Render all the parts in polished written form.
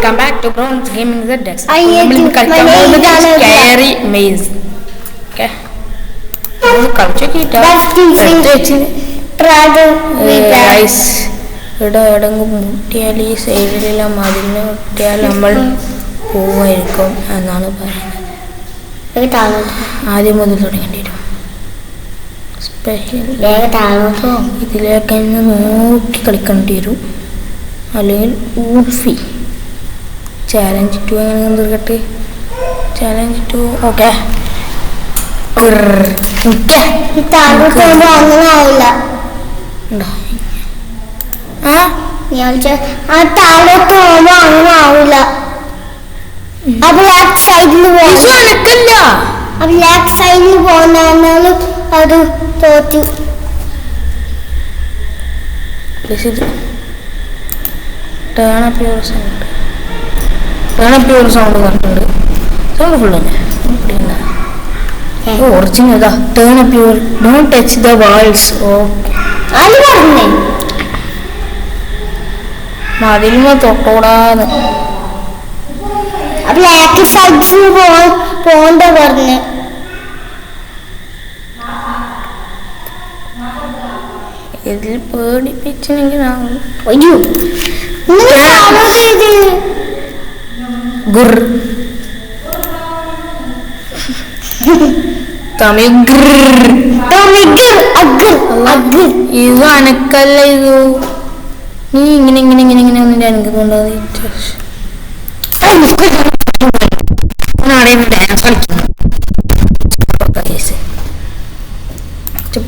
Welcome back to Bronze Gaming ZX. Scary maze. Okay. ഇവിടെ എവിടെങ്കിലും മുട്ടിയാൽ ഈ സൈഡിലെല്ലാം മതിലിന് മുട്ടിയാൽ നമ്മൾ പോവായിരിക്കും എന്നാണ് പറയുന്നത്. ആദ്യം മുതൽ തുടങ്ങേണ്ടി വരും. സ്പെഷ്യൽ ഇതിലേക്ക് നോക്കി കളിക്കേണ്ടി വരും, അല്ലെങ്കിൽ ഊഫി ചാലഞ്ച് 2 അങ്ങനെ തീർക്കട്ടെ. Challenge 2 okay. അത് തോറ്റു. സൗണ്ട് പറഞ്ഞിട്ടുണ്ട്. സൗണ്ട് ഫുൾ തന്നെ ഒറിജിനൽ ഇതാ. Turn up your don't touch the walls. Okay, മതിലിമ തൊട്ടോടാന്ന് ബ്ലാക്ക് സൈഡ്സിന് പോണ്ട പറഞ്ഞു. ഇതിൽ പേടിപ്പിച്ചെങ്കിൽ ഇത് അനക്കല്ല. ഇത് നീ ഇങ്ങനെ ഇങ്ങനെ ഇങ്ങനെ ഇങ്ങനെ ഒന്നിന്റെ അനുഭവം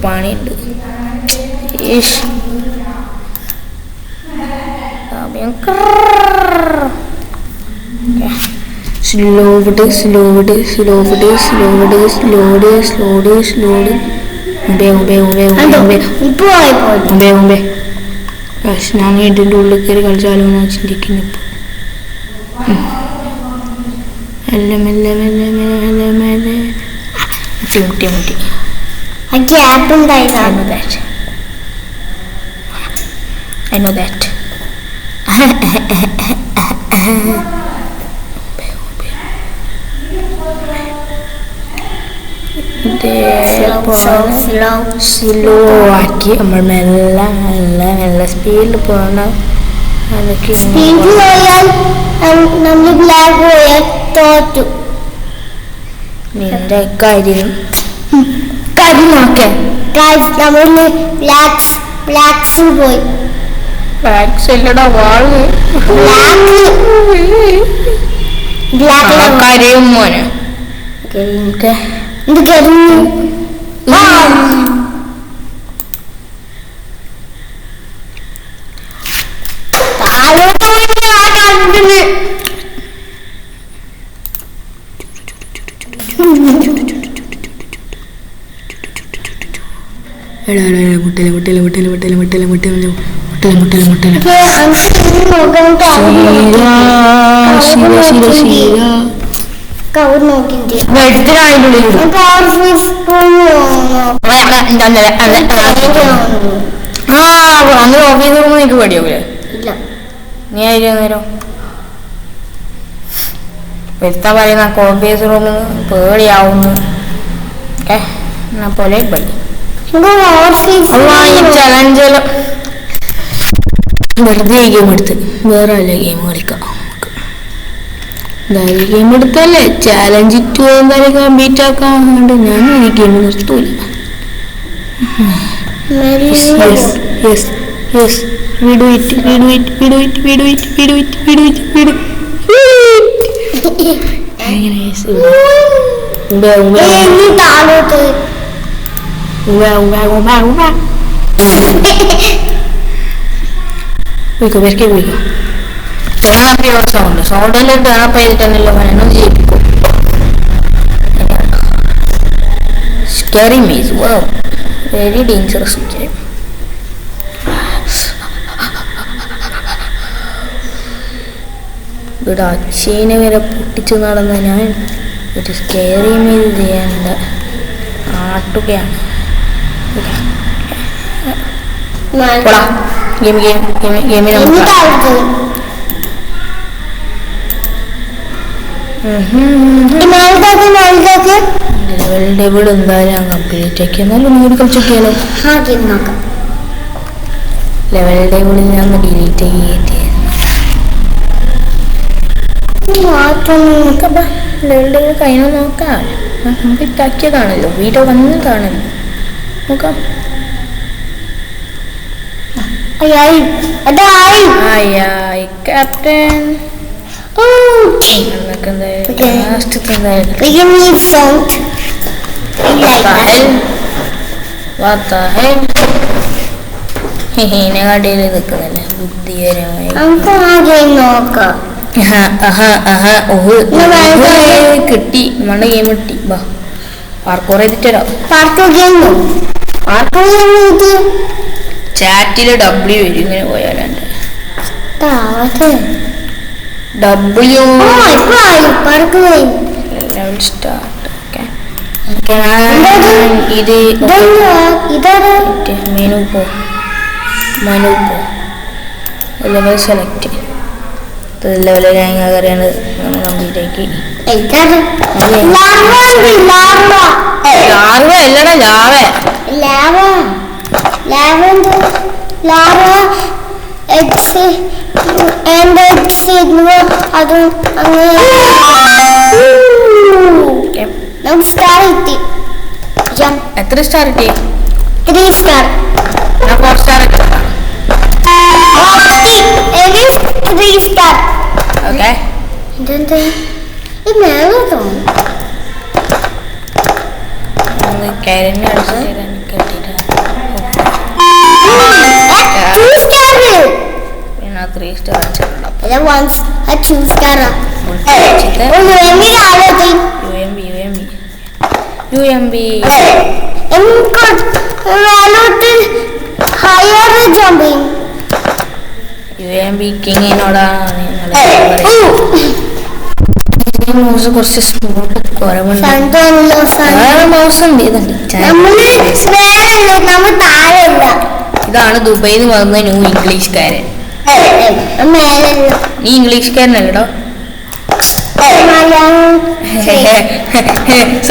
പണിയുണ്ട്. Slowed slowed slowed slowed slowed slowed slowed ഞാൻ ഇതിൻ്റെ ഉള്ളിൽ കയറി കളിച്ചാലോ എന്ന് ചിന്തിക്കുന്നു. മെല്ലെ മെല്ലെ മെല്ലെ മെല്ലെ മെല്ലെ മുട്ടി മുട്ടി മുട്ടി. I know that. സ്ലോ ആക്കി നമ്മൾ മെല്ലെ മെല്ലെ മെല്ലെ സ്പീഡിൽ പോകണം. അതൊക്കെ നിന്റെ കാര്യം പോയി. കരയും മോനെ. മുട്ടല മുട്ടല മുട്ടല മുട്ടല മുട്ടല മുട്ടല മുട്ടല മുട്ടല മുട്ടല അങ്ങനെ ഓഫീസ് റൂമിൽ നിനക്ക് പേടിയാവൂലേ? നീ ആയിരിക്കും നേരം വരുത്താൻ പറയുന്ന ഓഫീസ് റൂമിൽ പേടിയാവുന്നു. എന്നാ പോലെ പടി ചലഞ്ചില് വെറുതെ ഗെയിം എടുത്ത് വേറെ വല്ല ഗെയിം കളിക്കാം. എന്തായാലും ഗെയിം എടുത്തല്ലേ ചാലഞ്ച് 2 എന്തായാലും കംപ്ലീറ്റ് ആക്കാൻ കൊണ്ട് ഞാൻ ഈ ഗെയിം നിർത്തൂല. സൗണ്ടില് ടേണപ്പ് ചെയ്തിട്ടല്ലോ എന്നെ ജയിപ്പിക്കും. Scary maze, wow, very dangerous. ഇവിടെ അച്ഛനെ വരെ പൊട്ടിച്ചു നടന്ന ഞാൻ ഒരു സ്കാരി മീസ് ചെയ്യാനുള്ള ആട്ടുകയാണ്. ലെവൽ ഡബിൾ എന്തായാലും കംപ്ലീറ്റ് ആക്കി. എന്നാലും ഒന്നുകൂടി കളിച്ചൊക്കെയാലോ. നോക്കാം. ലെവൽ ഡബിളിൽ ഞാൻ ഡിലീറ്റ് ആക്കി. ലെവൽ ഡബിൾ കഴിഞ്ഞു നോക്കാം. കംപ്ലീറ്റ് ആക്കിയതാണല്ലോ, വീഡിയോ വന്നതാണല്ലോ, നോക്കാം. ക്യാപ്റ്റൻ കടയിൽ നിൽക്കുന്നില്ല ബുദ്ധികരമായി. കിട്ടി നമ്മുടെ ഗെയിം കിട്ടി. ബാ പാർക്കോർ ചെയ്തിട്ടോ. ചാറ്റില് ഡബ്ല്യു വരും ഇങ്ങനെ പോയാലുണ്ട്. W level start. ഇത് മെനു പോ ലെവൽ സെലക്ട്. ലെവൽ അറിയാണ്ട് നമ്മൾ കംപ്ലീറ്റ് ആക്കി. ലാർവ അല്ലടാ ലാവ. അതും സ്റ്റാർ കിട്ടി. എത്ര സ്റ്റാർ കിട്ടി? 3 സ്റ്റാർ. 4 star okay. ഇതെന്താ ഈ മേലെ തോന്നുന്നു. കരഞ്ഞ കിട്ടിട്ട് 3 സ്റ്റാർ UMB കിങ്ങിനോടാണ് മൗസ് കുറച്ച് സ്മൂത്ത് കുറവുണ്ട്. ഇതാണ് ദുബൈയിൽ നിന്ന് വന്ന ന്യൂ ഇംഗ്ലീഷുകാരൻ. നീ ഇംഗ്ലീഷുകാരനല്ലോ.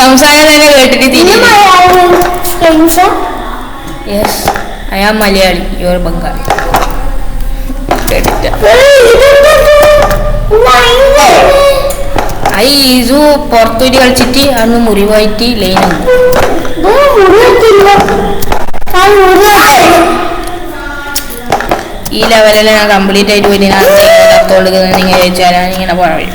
സംസാരം തന്നെ കേട്ടിട്ട് yes I am Malayali, your Bengali. ഇത് പുറത്തൂരി കളിച്ചിട്ട് അന്ന് മുറിവായിട്ട് ലൈനാണ്. ഈ ലെവലെല്ലാം ഞാൻ കംപ്ലീറ്റ് ആയിട്ട് പോയി കത്തോണ്ടിരിക്കുന്നത് നിങ്ങൾ ചോദിച്ചാൽ ഞാനിങ്ങനെ പറയും.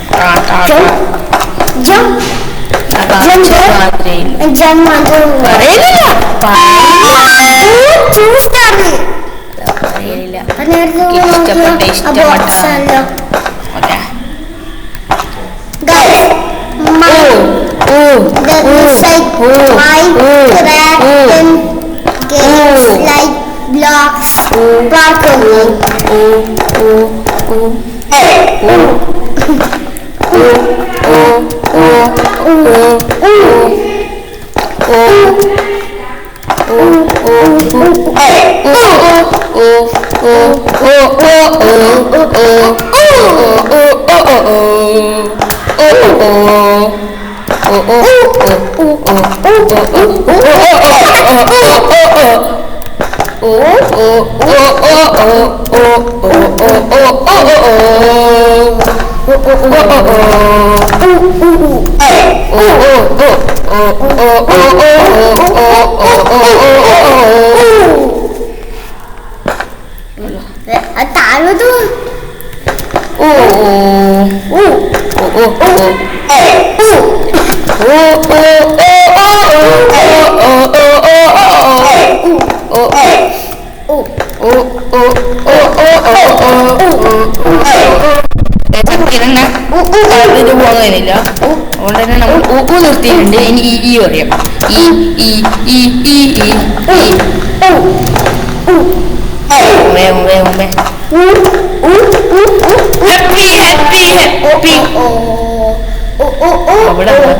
Blocks, പോകുന്നില്ല. അതുകൊണ്ട് തന്നെ നമ്മൾ നിർത്തിയിട്ടുണ്ട്. ഇനി ഈ പറയാം. വേഗം അവിടെ അവിടെ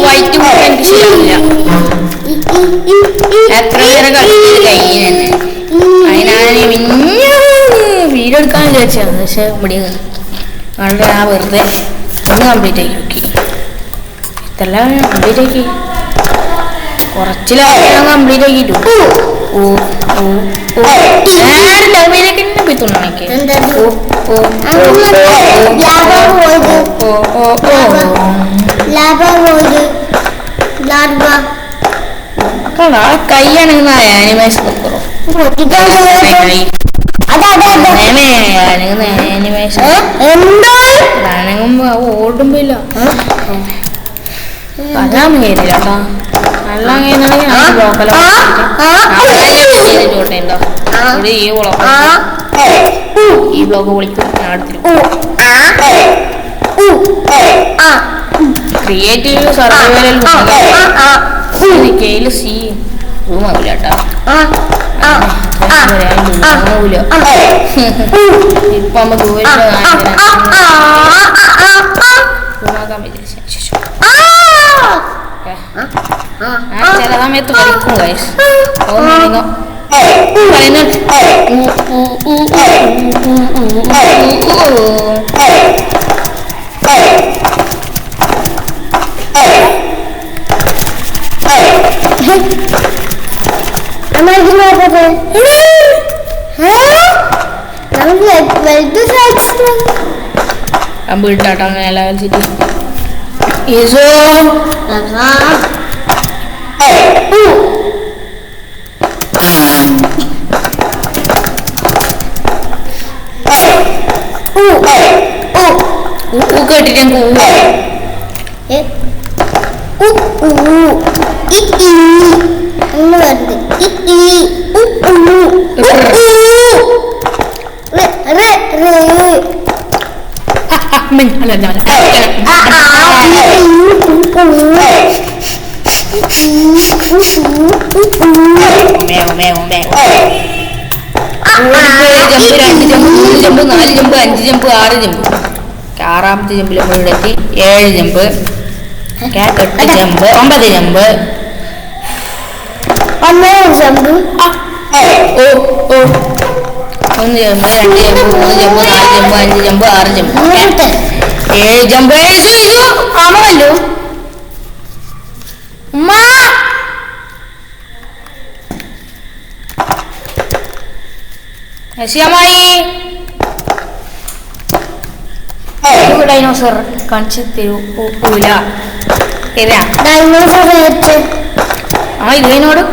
വൈറ്റ് എനിക്ക് ശരിയാവില്ല. എത്ര നേരം കളിച്ചത് കഴിഞ്ഞു തന്നെ. അതിനാണ് വീഡിയോ എടുക്കാൻ വിചാരിച്ചാണ്. പക്ഷെ ഇവിടെ വളരെ വെറുതെ ഒന്ന് കംപ്ലീറ്റ് ആക്കി നോക്കി. ഇതെല്ലാം കംപ്ലീറ്റ് ആക്കി കുറച്ചിലാണ് കംപ്ലീറ്റ് ആക്കിട്ടു. ഡബയിലേക്ക് തന്നെ പോയി തുണക്ക്. കൈയാണെങ്കിൽ ആനിമേഷൻ ആനിമേഷൻ ഓടുമ്പോ ഇല്ല അതാ കേറില്ല കേട്ടോ. വെള്ളം ചോട്ടയുണ്ടോ ഇവിടെ ഈ ബ്ലോക്ക് പൊളിക്കും. ക്രിയേറ്റീവ് സർവൈവൽ കെയില് സി റൂമാവില്ല കേട്ടോ. ഇപ്പൊ നമ്മ ദൂരെ ചില സമയത്ത് കളിക്കും ഗൈസ്. വീട്ടാട്ടോ അങ്ങനെ എല്ലാം കളിച്ചിട്ട് കേട്ടിട്ട് ജമ്പ് 4 ജമ്പ് 5 ജമ്പ് 6 ജമ്പ്. ആറാമത്തെ ജമ്പിൽ ഇവിടെ എത്തി. 7 ജമ്പ് 8 ജമ്പ് 9 ജമ്പ്. ഒന്ന് jump 2 jump 3 jump 4 jump 5 jump 6 jump 7 jump. ആമല്ലോ ഉമ്മ യശിയമ്മായി ഡൈനോസർ കാണിച്ചു തരൂല. ഡൈനോസർ ആ ഇതിനോട്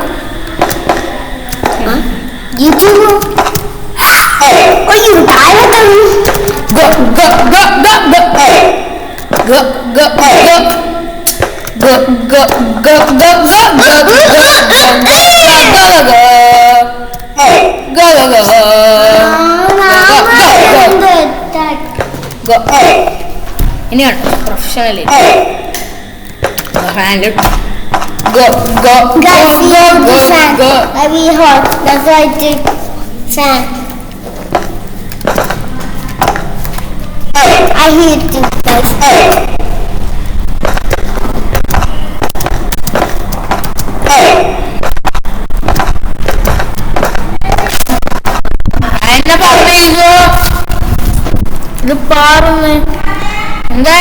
ഇനിയാണ് professionally hand go go guys go go go. Very hot. That's why I take sand. I hate it guys. അന്ന പറഞ്ഞോ ഇത് പാറുന്നേ എന്താ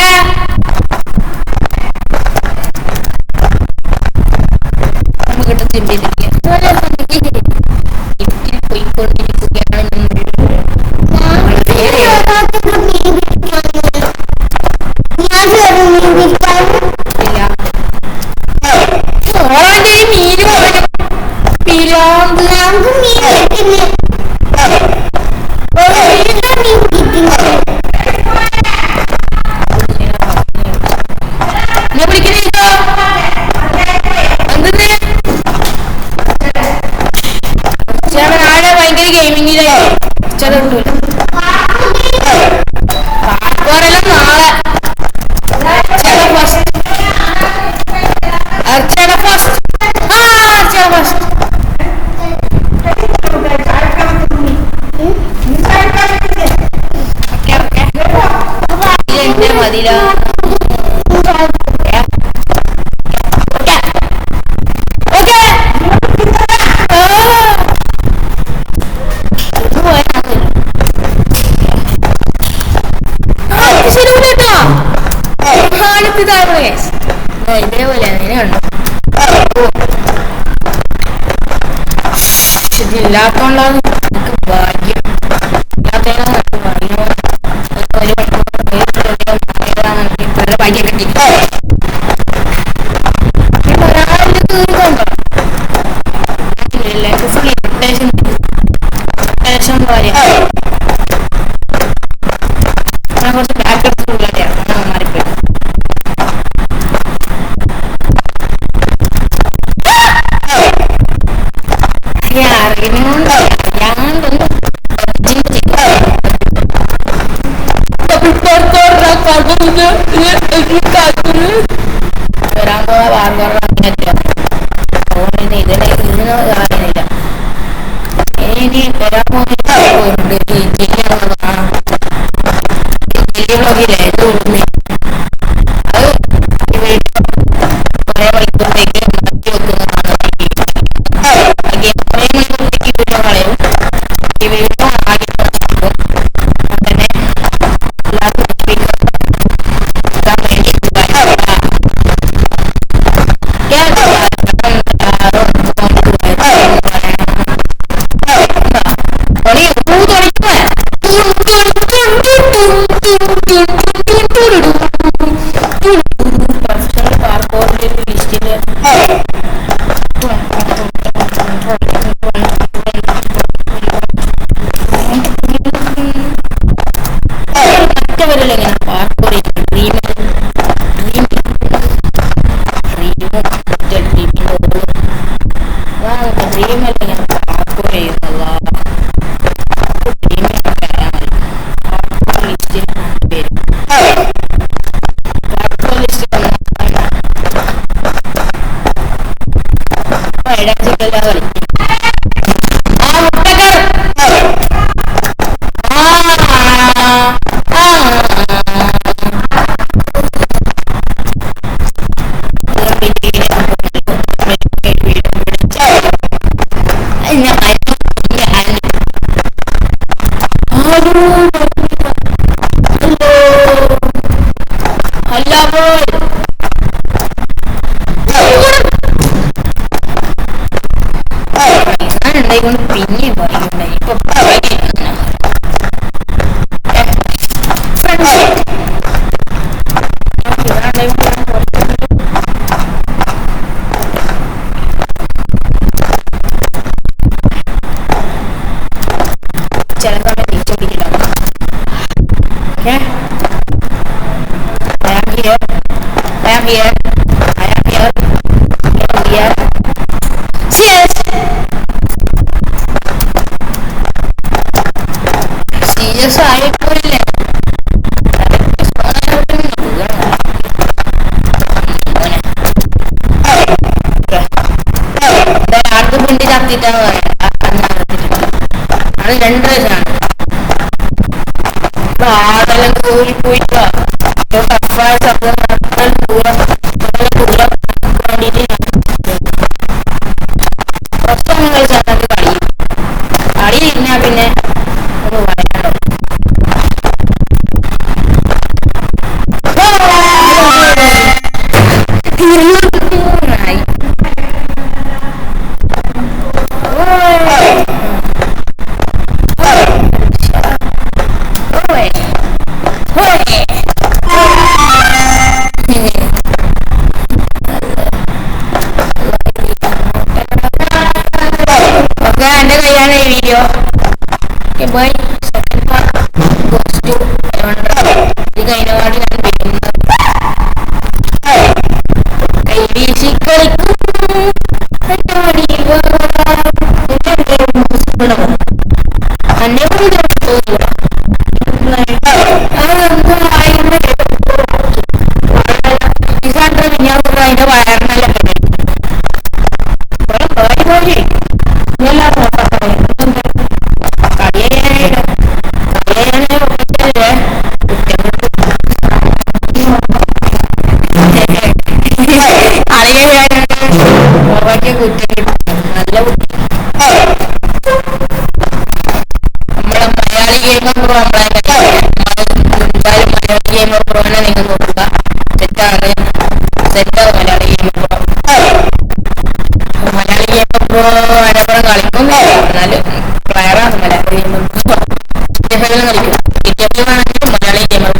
Archana first. ഇതേപോലെ അങ്ങനെയുണ്ട്. ഇതില്ലാത്തോണ്ടാണ് എനിക്ക് ഭാഗ്യം. ഇല്ലാത്തതിനാണ് എനിക്ക് ഭാഗ്യം. ഒരു മണിക്കൂർ ഇപ്പോഴും ഭാഗ്യം കിട്ടി. ഒരാളുടെ തീർന്നുണ്ടോ ഫുൾ ഇറിറ്റേഷൻ കാര്യം. ഞാൻ കുറച്ച് ബാക്ക് എടുത്തുള്ളതാണ് മാറിപ്പോയി. അറിയുന്നുണ്ടോ വരാൻ പോയ വാർത്തകളില്ല. ഇതിന് കാര്യമില്ല. ഇനി വരാൻ പോകുന്നുണ്ട് ജില്ലകളൊക്കെ ഇത് കൊടുക്കുന്നേ. അത് കുറെ മണിക്കൂറിലേക്ക് മാറ്റി വെക്കുന്നതാണ്. കുറെ മണിക്കൂറിലേക്ക് വീഡിയോ കളയും. ഈ വീഡിയോ ആദ്യം തന്നെ എല്ലാവർക്കും കൊണ്ട് പിന്നെയും പറയുന്നുണ്ടായി. ഇപ്പൊ ചില സമയം തിരിച്ചോടിക്കില്ല. ആയിപ്പോയില്ലേ ആർക്ക് പുണ്ടി ചത്തിട്ടാന്ന് പറയാം. അത് 2 വയസ്സാണ്. ആടെല്ലാം കൂടി പോയിട്ടോ ശബ്ദം ദൂരം വേണ്ടിട്ട് കുറച്ചൊന്നും കഴിച്ചാൽ അത് കളിയും. കളിയിരുന്നാ പിന്നെ ഒന്ന് പറയാനോ. എന്റെ കയ്യാണ് ഈ video. Bye. Second part goes to ഇത് കഴിഞ്ഞപാട് ഞാൻ വരുന്നത് അതിന്റെ വയറിനല്ല അതിനപ്പുറം കളിക്കൊന്നും എന്നാലും പ്ലെയറാണ് മലയാളി ഗെയിമർ കളിക്കും. ആണെങ്കിലും മലയാളി ഗെയിമർ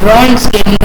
bronze game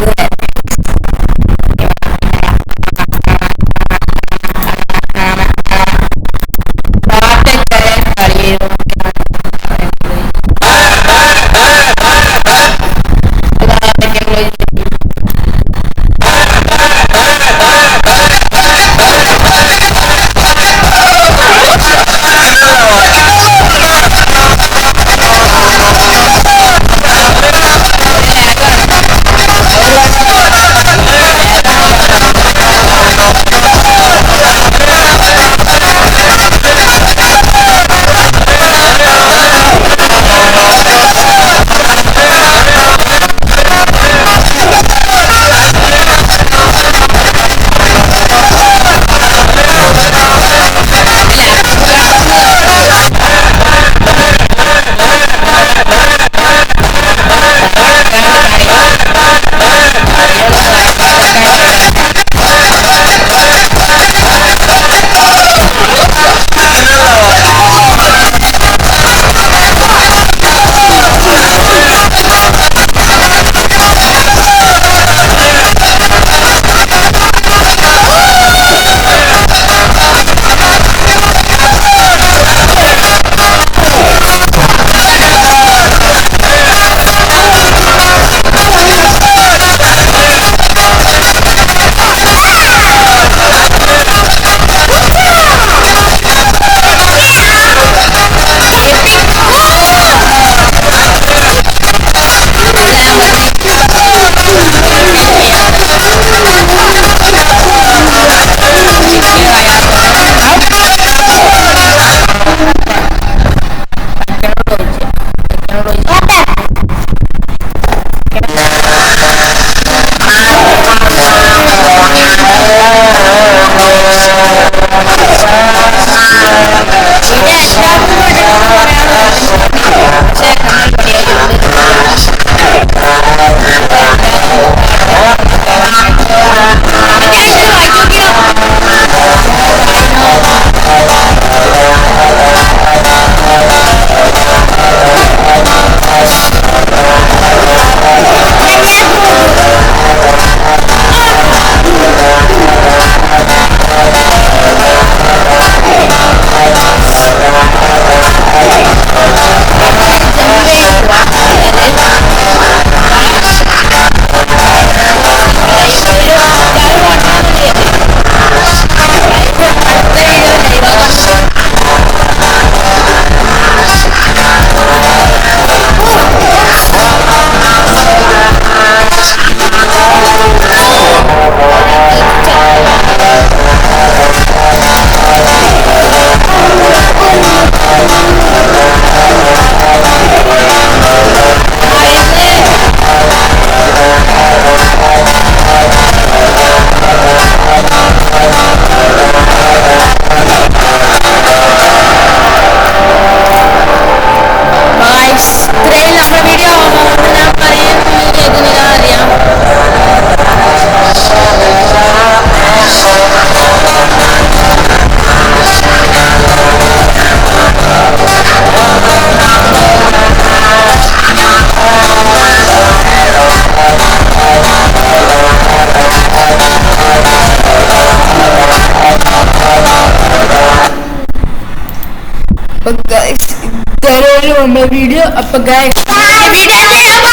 അപ്പൊ ഗൈസ് ഇതൊരു നമ്മളെ വീഡിയോ. അപ്പൊ ഗൈസ് വീഡിയോ